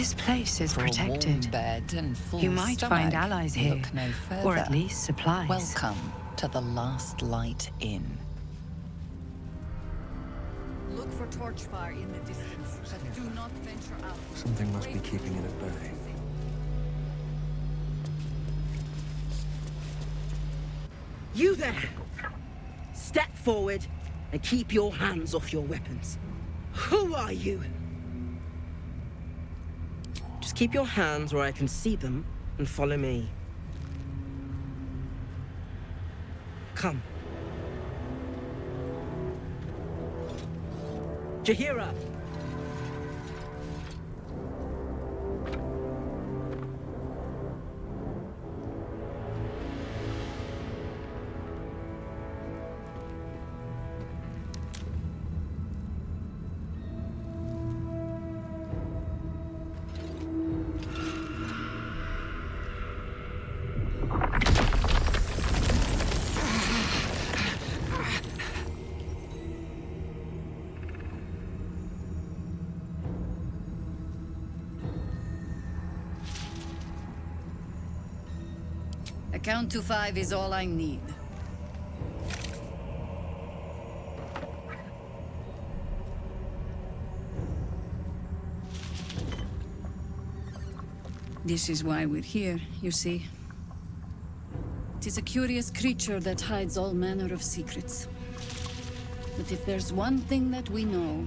This place is For a warm protected. bed and full You might stomach, find allies here, look no further. or at least supplies. Welcome to the Last Light Inn. Look for torch fire in the distance, but do not venture out. Something must be keeping it at bay. You there! Step forward and keep your hands off your weapons. Who are you? Just keep your hands where I can see them and follow me. Come. Jaheira! A count to 5 is all I need. This is why we're here, you see. It is a curious creature that hides all manner of secrets. But if there's one thing that we know,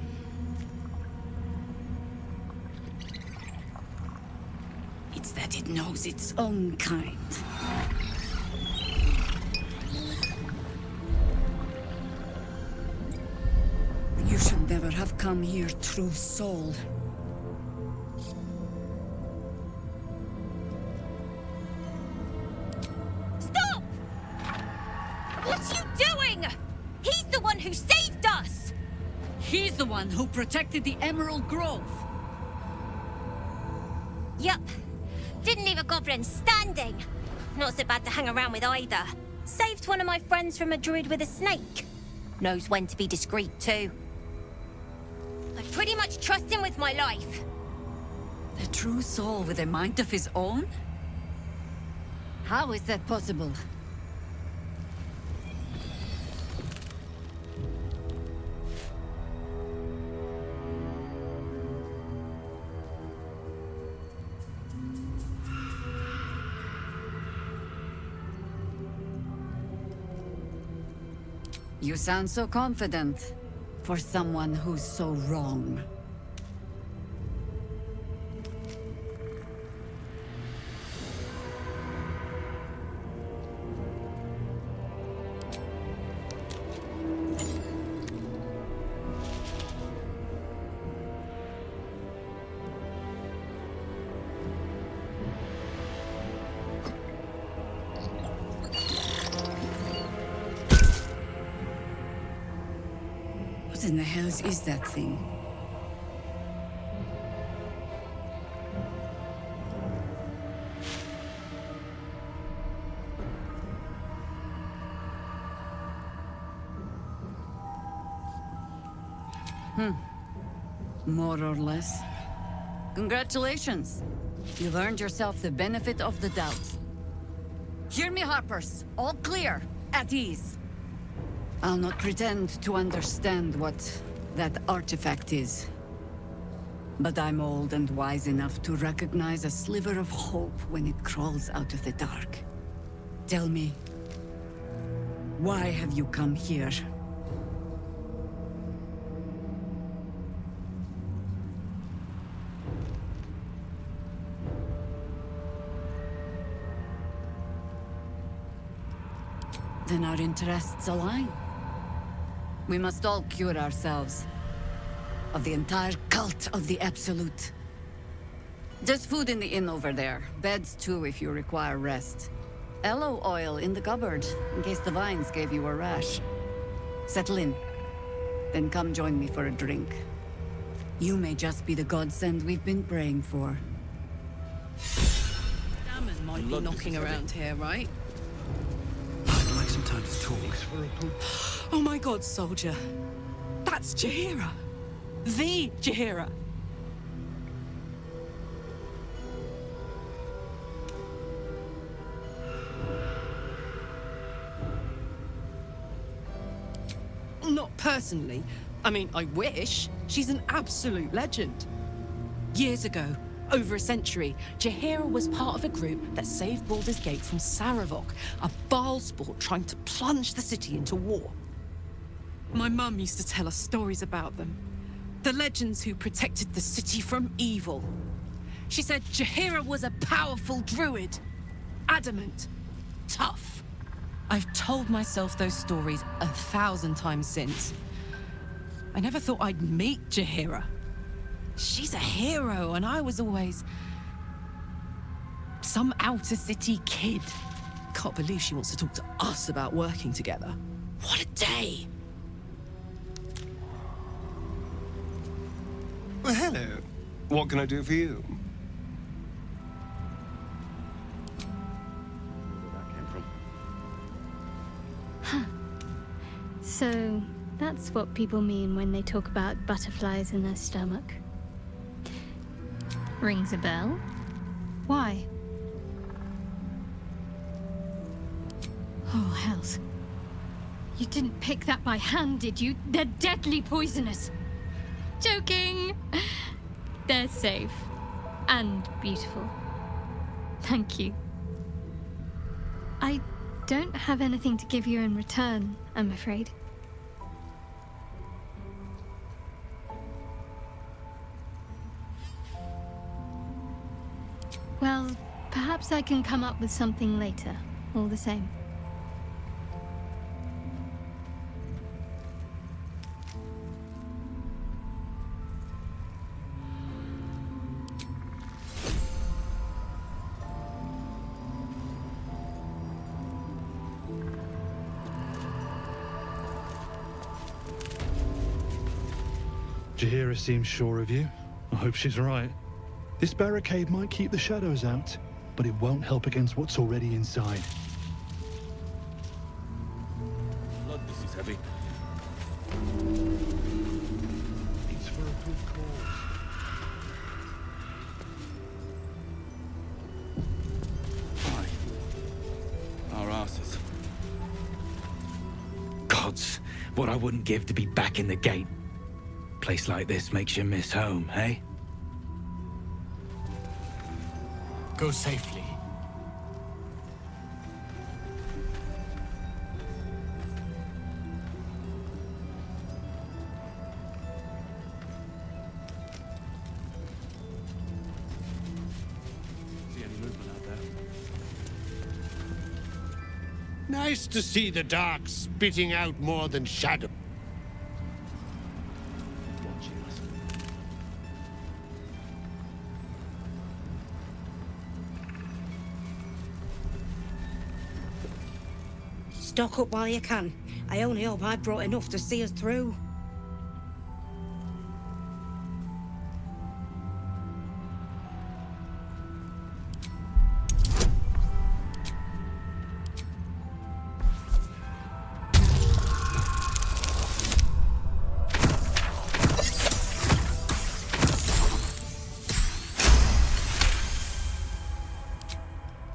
it's that it knows its own kind. You should never have come here, true soul. Stop! What are you doing? He's the one who saved us! He's the one who protected the Emerald Grove. Yup. Didn't leave a goblin standing. Not so bad to hang around with either. Saved one of my friends from a druid with a snake. Knows when to be discreet too. I pretty much trust him with my life. A true soul with a mind of his own? How is that possible? You sound so confident for someone who's so wrong. What in the hell is that thing? More or less. Congratulations. You've earned yourself the benefit of the doubt. Hear me, Harpers. All clear. At ease. I'll not pretend to understand what that artifact is. But I'm old and wise enough to recognize a sliver of hope when it crawls out of the dark. Tell me, why have you come here? Then our interests align. We must all cure ourselves of the entire cult of the Absolute. There's food in the inn over there. Beds too if you require rest. Aloe oil in the cupboard, in case the vines gave you a rash. Settle in. Then come join me for a drink. You may just be the godsend we've been praying for. Dammers might be knocking around here, right? I'd like some time to talk. Oh my god, soldier. That's Jaheira. The Jaheira. Not personally. I mean, I wish. She's an absolute legend. Years ago, over a century, Jaheira was part of a group that saved Baldur's Gate from Saravok, a Baal sport trying to plunge the city into war. My mum used to tell us stories about them. The legends who protected the city from evil. She said Jaheira was a powerful druid. Adamant. Tough. I've told myself those stories 1,000 times since. I never thought I'd meet Jaheira. She's a hero, and I was always some outer city kid. Can't believe she wants to talk to us about working together. What a day! Well, hello. What can I do for you? So, that's what people mean when they talk about butterflies in their stomach. Rings a bell? Why? Oh, hells. You didn't pick that by hand, did you? They're deadly poisonous. Joking! They're safe. And beautiful. Thank you. I don't have anything to give you in return, I'm afraid. Well, perhaps I can come up with something later, all the same. Jaheira seems sure of you. I hope she's right. This barricade might keep the shadows out, but it won't help against what's already inside. Blood, this is heavy. It's for a good cause. Aye. Our asses. Gods, what I wouldn't give to be back in the gate. Place like this makes you miss home, eh? Go safely. See any movement out there? Nice to see the dark spitting out more than shadow. Watching us. Stock up while you can. I only hope I've brought enough to see us through.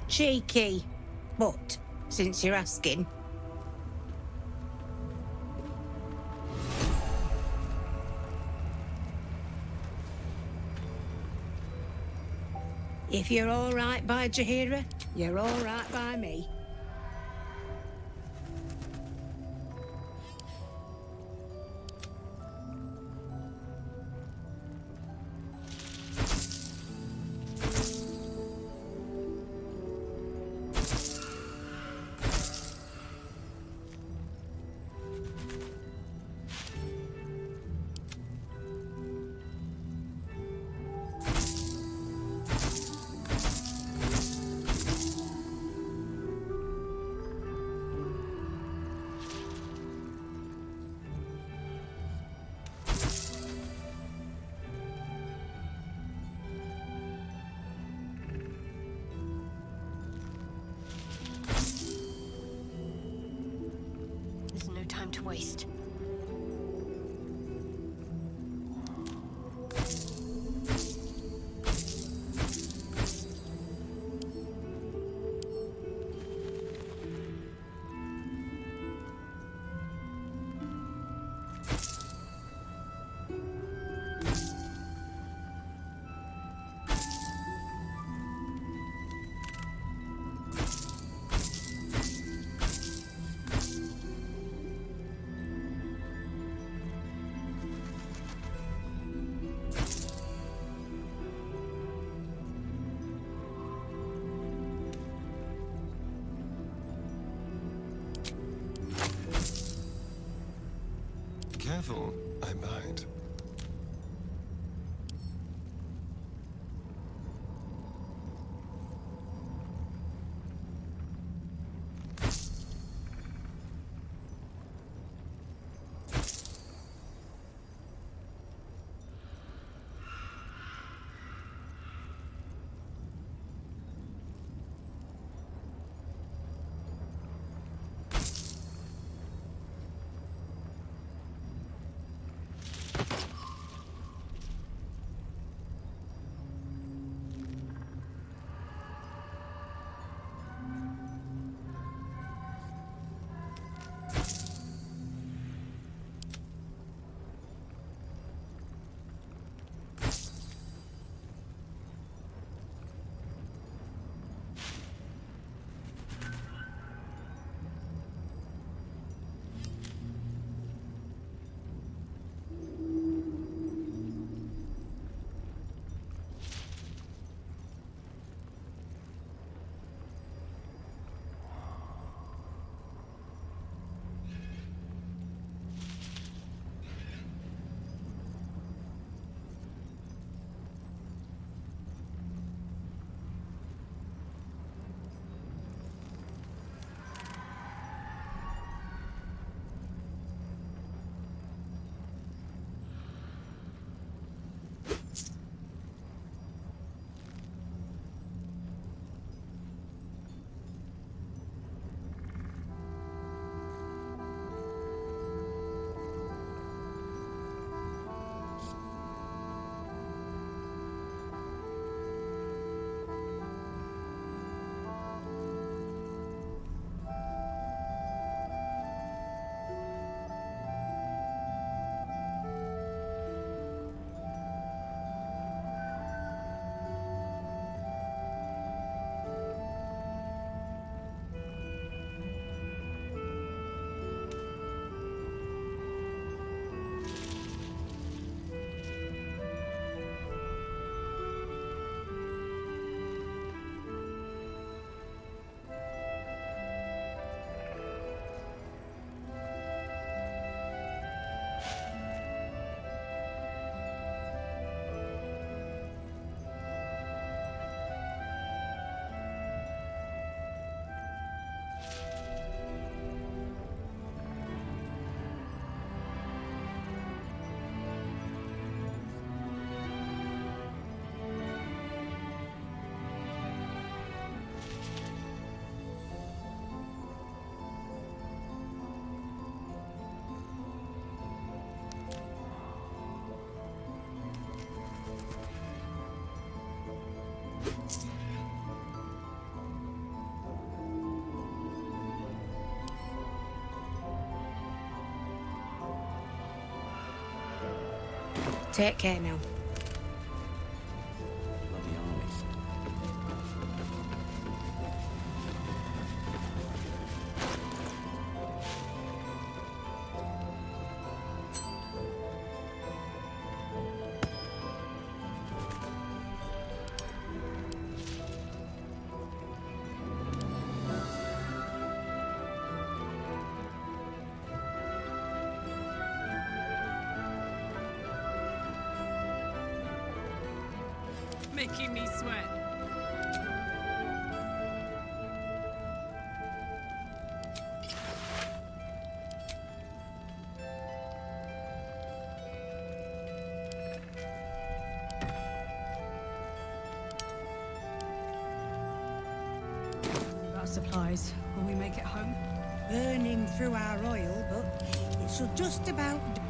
Cheeky. But, since you're asking... If you're all right by Jaheira, you're all right by me. There's no time to waste. Careful, I might. Take care now. Bloody army. Making me sweat. About supplies. Will we make it home? Burning through our oil, but it should just about do.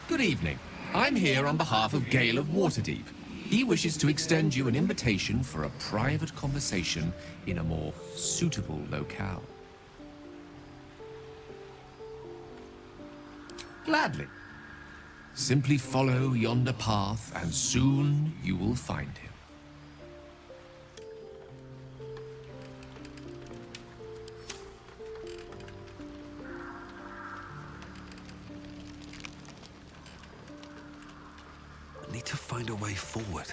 Good evening. I'm here on behalf of Gale of Waterdeep. He wishes to extend you an invitation for a private conversation in a more suitable locale. Gladly. Simply follow yonder path, and soon you will find him. Need to find a way forward.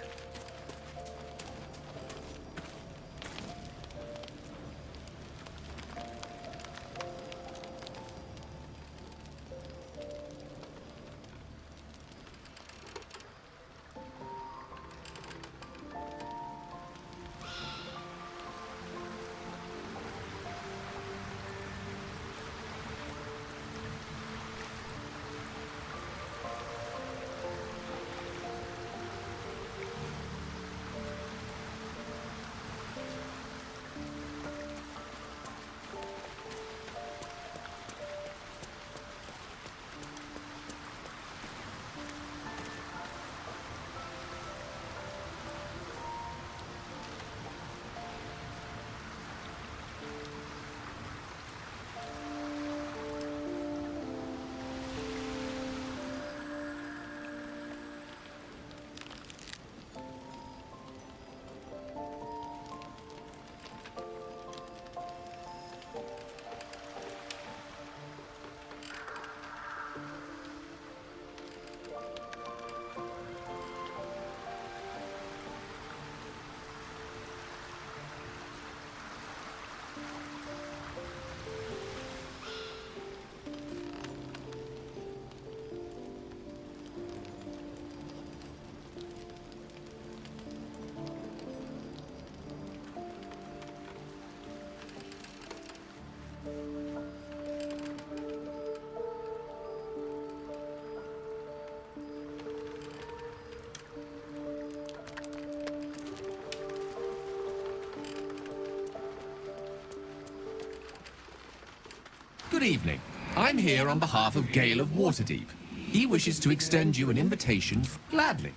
Good evening. I'm here on behalf of Gale of Waterdeep. He wishes to extend you an invitation gladly.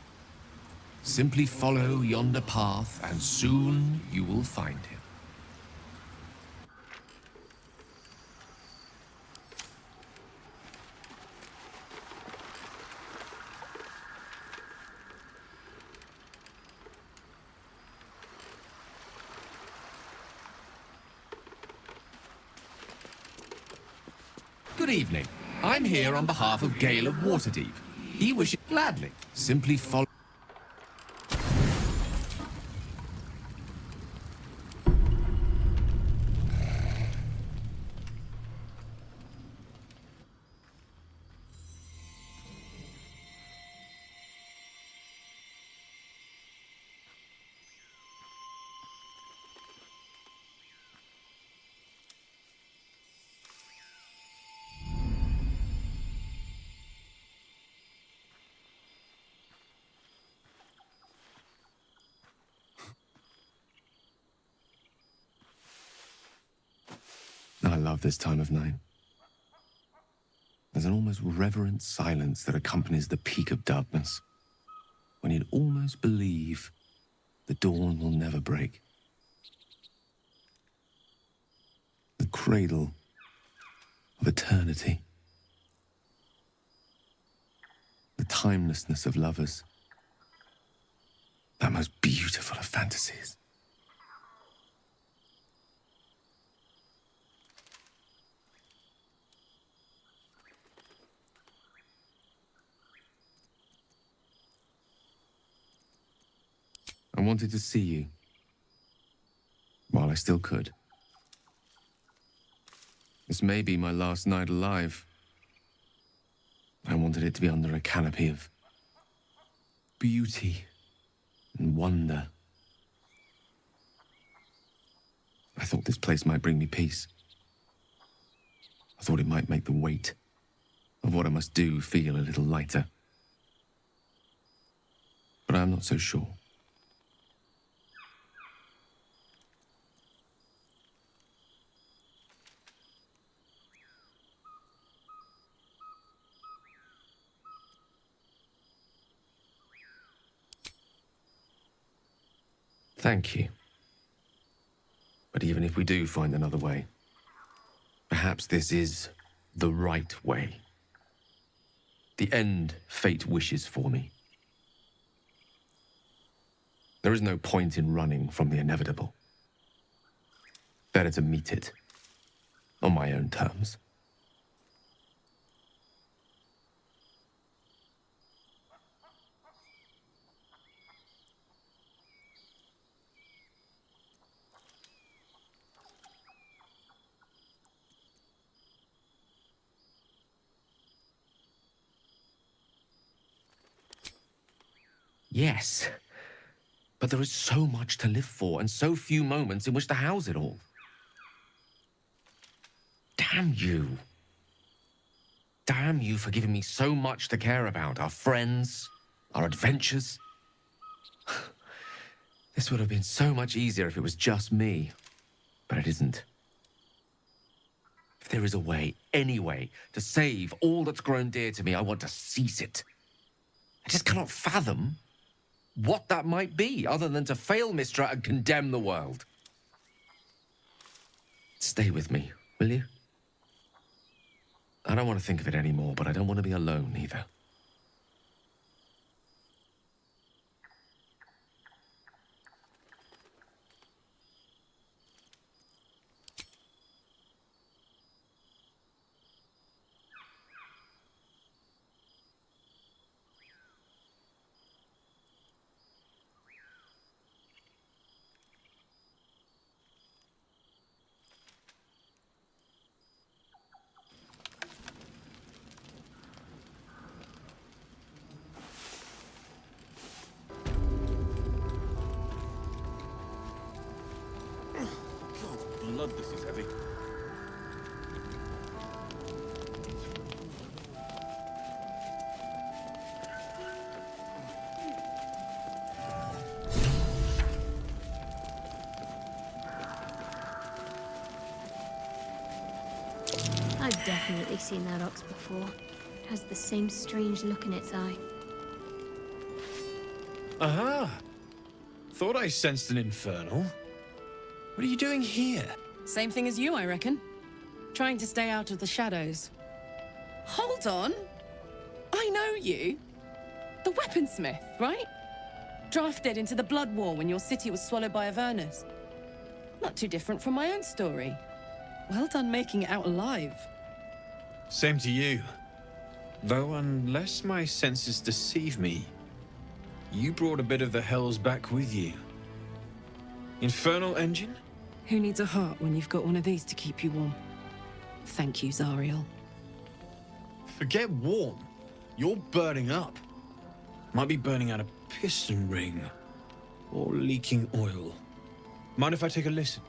Simply follow yonder path, and soon you will find him. Good evening. I'm here on behalf of Gale of Waterdeep. He wishes gladly. Simply follow. I love this time of night. There's an almost reverent silence that accompanies the peak of darkness, when you'd almost believe the dawn will never break. The cradle of eternity. The timelessness of lovers. That most beautiful of fantasies. I wanted to see you while I still could. This may be my last night alive. I wanted it to be under a canopy of beauty and wonder. I thought this place might bring me peace. I thought it might make the weight of what I must do feel a little lighter. But I'm not so sure. Thank you. But even if we do find another way, perhaps this is the right way. The end fate wishes for me. There is no point in running from the inevitable. Better to meet it on my own terms. Yes, but there is so much to live for and so few moments in which to house it all. Damn you. Damn you for giving me so much to care about. Our friends, our adventures. This would have been so much easier if it was just me, but it isn't. If there is a way, any way, to save all that's grown dear to me, I want to seize it. I just cannot fathom what that might be, other than to fail Mistra and condemn the world. Stay with me, will you? I don't want to think of it anymore, but I don't want to be alone either. Blood, this is heavy. I definitely seen that ox before. It has the same strange look in its eye. Aha! Thought I sensed an infernal. What are you doing here? Same thing as you, I reckon. Trying to stay out of the shadows. Hold on. I know you. The weaponsmith, right? Drafted into the Blood War when your city was swallowed by Avernus. Not too different from my own story. Well done making it out alive. Same to you. Though unless my senses deceive me, you brought a bit of the hells back with you. Infernal engine? Who needs a heart when you've got one of these to keep you warm? Thank you, Zariel. Forget warm. You're burning up. Might be burning out a piston ring. Or leaking oil. Mind if I take a listen?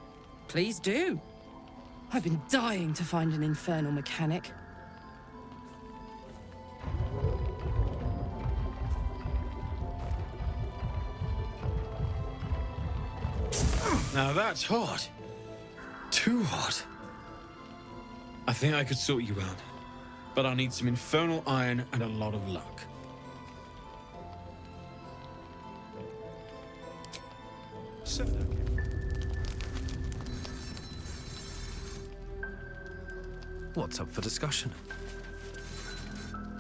Please do. I've been dying to find an infernal mechanic. Now that's hot. Too hot. I think I could sort you out. But I'll need some infernal iron and a lot of luck. What's up for discussion?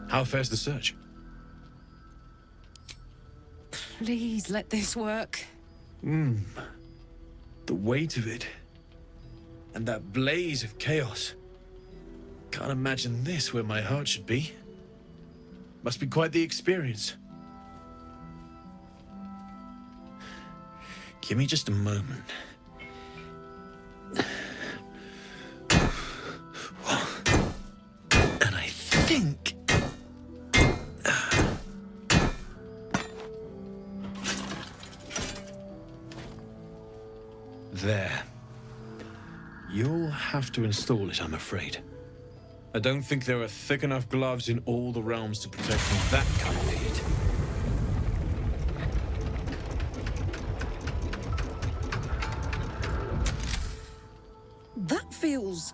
How fares the search? Please let this work. The weight of it. And that blaze of chaos. Can't imagine this where my heart should be. Must be quite the experience. Give me just a moment. And I think... There. You'll have to install it, I'm afraid. I don't think there are thick enough gloves in all the realms to protect from that kind of heat. That feels...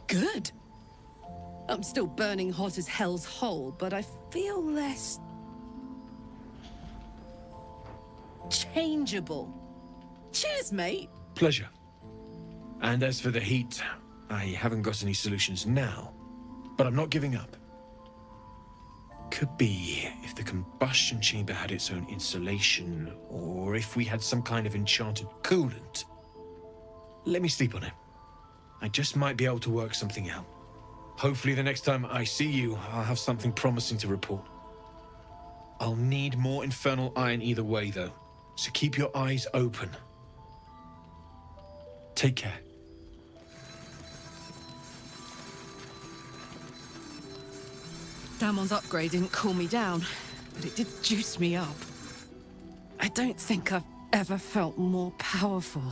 good. I'm still burning hot as hell's hole, but I feel less... changeable. Cheers, mate. Pleasure. And as for the heat, I haven't got any solutions now, but I'm not giving up. Could be if the combustion chamber had its own insulation, or if we had some kind of enchanted coolant. Let me sleep on it. I just might be able to work something out. Hopefully the next time I see you, I'll have something promising to report. I'll need more infernal iron either way, though, so keep your eyes open. Take care. Damon's upgrade didn't cool me down, but it did juice me up. I don't think I've ever felt more powerful.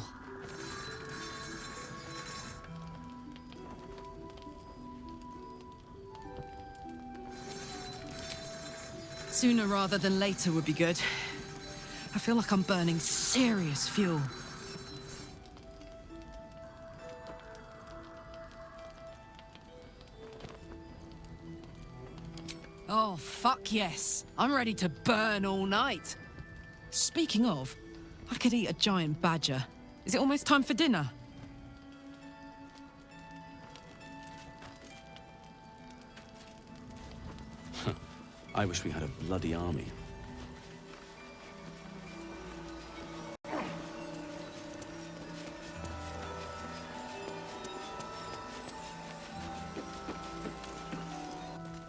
Sooner rather than later would be good. I feel like I'm burning serious fuel. Oh, fuck yes. I'm ready to burn all night. Speaking of, I could eat a giant badger. Is it almost time for dinner? I wish we had a bloody army.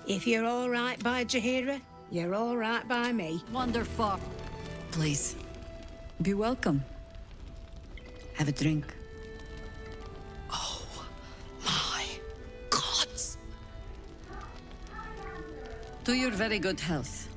If you're all right by Jaheira, you're all right by me. Wonderful. Please, be welcome. Have a drink. Oh, my gods! To your very good health.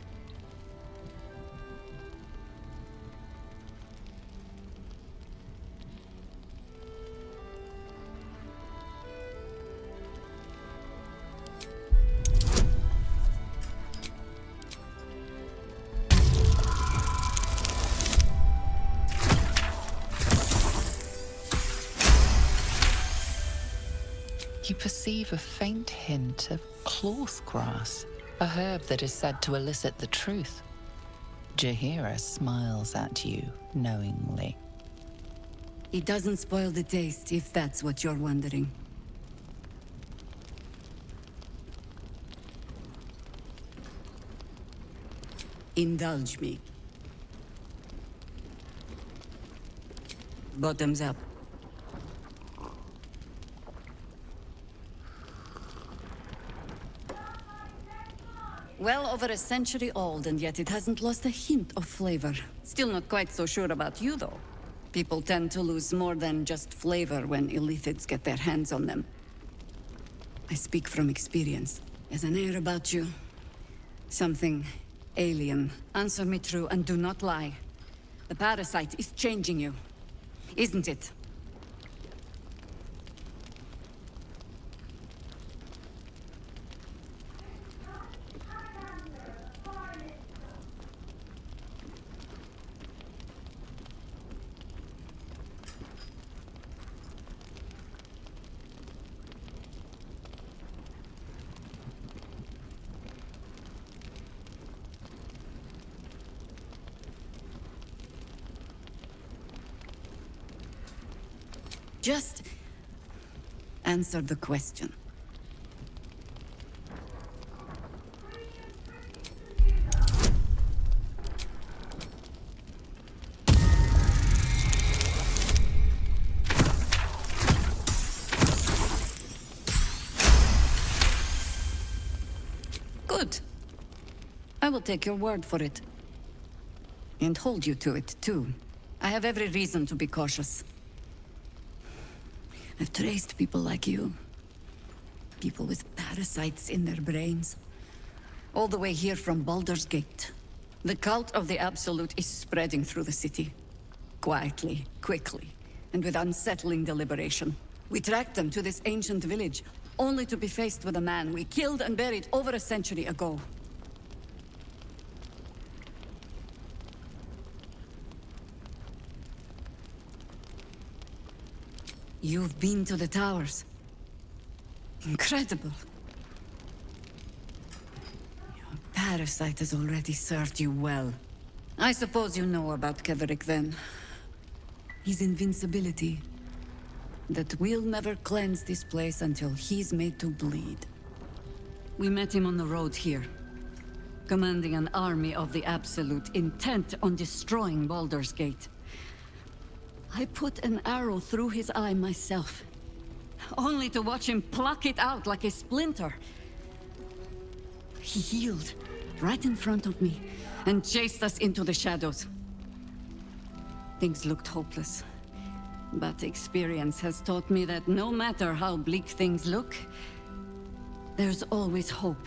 You perceive a faint hint of cloth grass, a herb that is said to elicit the truth. Jaheira smiles at you knowingly. It doesn't spoil the taste, if that's what you're wondering. Indulge me. Bottoms up. Well over a century old, and yet it hasn't lost a hint of flavor. Still not quite so sure about you, though. People tend to lose more than just flavor when illithids get their hands on them. I speak from experience. There's an air about you. Something alien. Answer me true and do not lie. The parasite is changing you, isn't it? Just answer the question. Good. I will take your word for it. And hold you to it, too. I have every reason to be cautious. I've traced people like you. People with parasites in their brains. All the way here from Baldur's Gate. The cult of the Absolute is spreading through the city. Quietly, quickly, and with unsettling deliberation. We tracked them to this ancient village, only to be faced with a man we killed and buried over a century ago. You've been to the towers. Incredible. Your parasite has already served you well. I suppose you know about Ketherick then. His invincibility. That we'll never cleanse this place until he's made to bleed. We met him on the road here. Commanding an army of the Absolute, intent on destroying Baldur's Gate. I put an arrow through his eye myself, only to watch him pluck it out like a splinter. He healed right in front of me and chased us into the shadows. Things looked hopeless, but experience has taught me that no matter how bleak things look, there's always hope.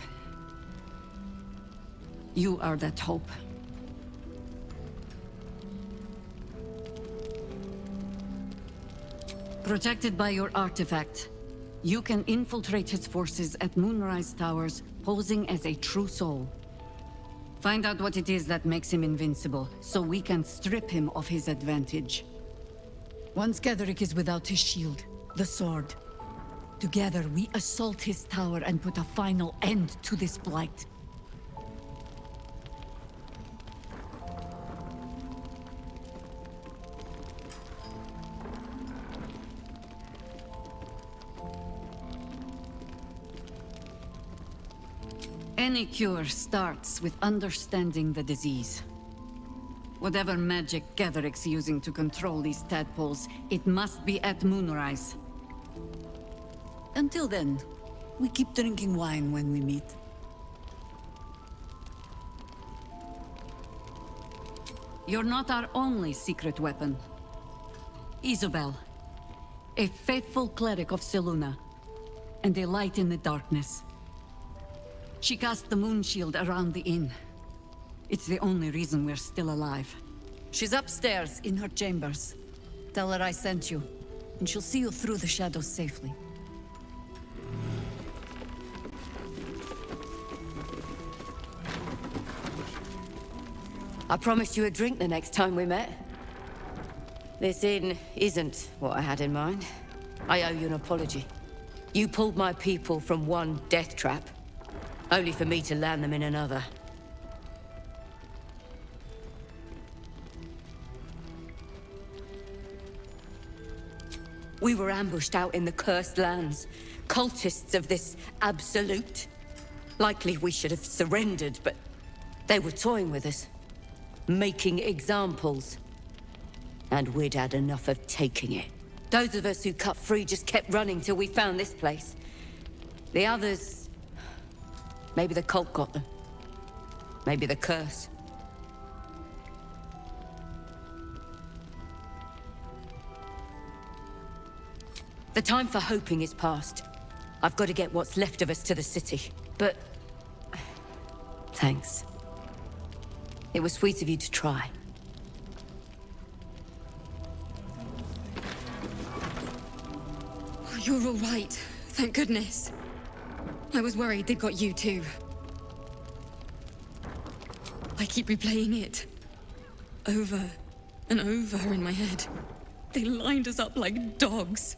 You are that hope. Protected by your artifact, you can infiltrate his forces at Moonrise Towers, posing as a true soul. Find out what it is that makes him invincible, so we can strip him of his advantage. Once Ketherick is without his shield, the sword, together we assault his tower and put a final end to this blight. Any cure starts with understanding the disease. Whatever magic Ketherick's using to control these tadpoles, it must be at Moonrise. Until then, we keep drinking wine when we meet. You're not our only secret weapon. Isobel, a faithful cleric of Selûne, and a light in the darkness. She cast the moon shield around the inn. It's the only reason we're still alive. She's upstairs in her chambers. Tell her I sent you, and she'll see you through the shadows safely. I promised you a drink the next time we met. This inn isn't what I had in mind. I owe you an apology. You pulled my people from one death trap, only for me to land them in another. We were ambushed out in the Cursed Lands, cultists of this absolute. Likely we should have surrendered, but they were toying with us, making examples. And we'd had enough of taking it. Those of us who cut free just kept running till we found this place. The others... maybe the cult got them. Maybe the curse. The time for hoping is past. I've got to get what's left of us to the city. But... thanks. It was sweet of you to try. You're all right. Thank goodness. I was worried they'd got you too. I keep replaying it. Over and over in my head. They lined us up like dogs.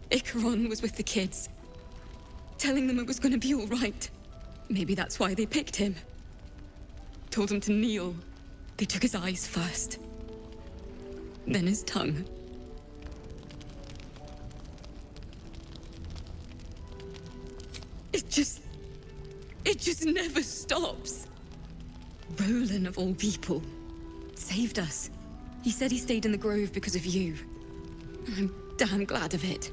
Icaron was with the kids, telling them it was going to be all right. Maybe that's why they picked him. Told him to kneel. They took his eyes first. Then his tongue. It just never stops. Roland, of all people, saved us. He said he stayed in the grove because of you. And I'm damn glad of it.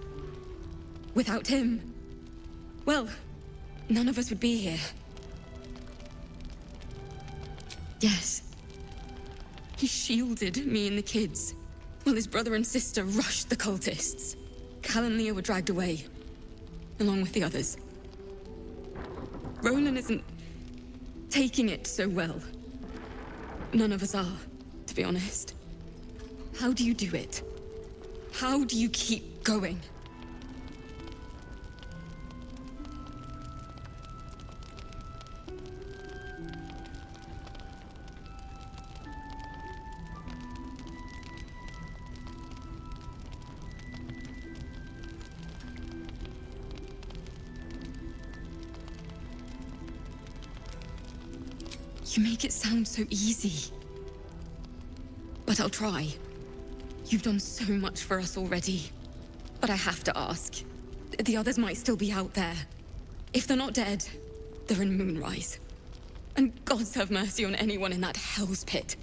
Without him, well, none of us would be here. Yes. He shielded me and the kids, while his brother and sister rushed the cultists. Cal and Leah were dragged away, along with the others. Roland isn't taking it so well. None of us are, to be honest. How do you do it? How do you keep going? You make it sound so easy. But I'll try. You've done so much for us already. But I have to ask. The others might still be out there. If they're not dead, they're in Moonrise. And gods have mercy on anyone in that hell's pit.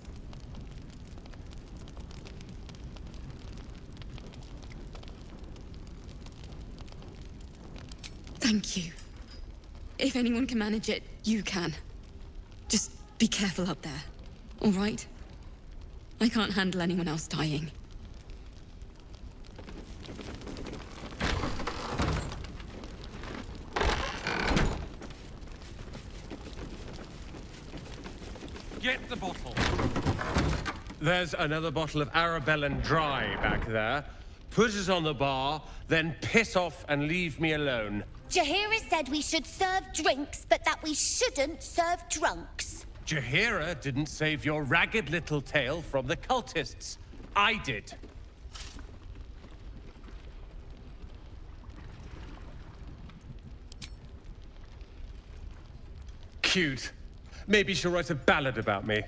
Thank you. If anyone can manage it, you can. Just be careful up there, all right? I can't handle anyone else dying. Get the bottle. There's another bottle of Arabellan Dry back there. Put it on the bar, then piss off and leave me alone. Jaheira said we should serve drinks, but that we shouldn't serve drunks. Jaheira didn't save your ragged little tail from the cultists. I did. Cute. Maybe she'll write a ballad about me.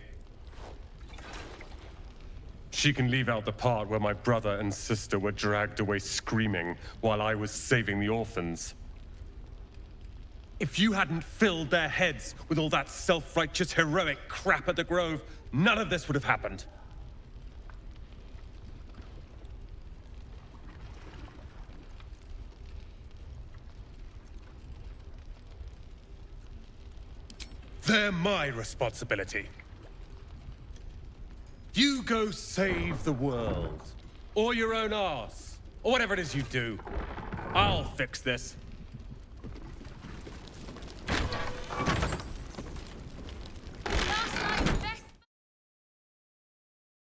She can leave out the part where my brother and sister were dragged away screaming while I was saving the orphans. If you hadn't filled their heads with all that self-righteous, heroic crap at the Grove, none of this would have happened. They're my responsibility. You go save the world. Or your own arse. Or whatever it is you do. I'll fix this.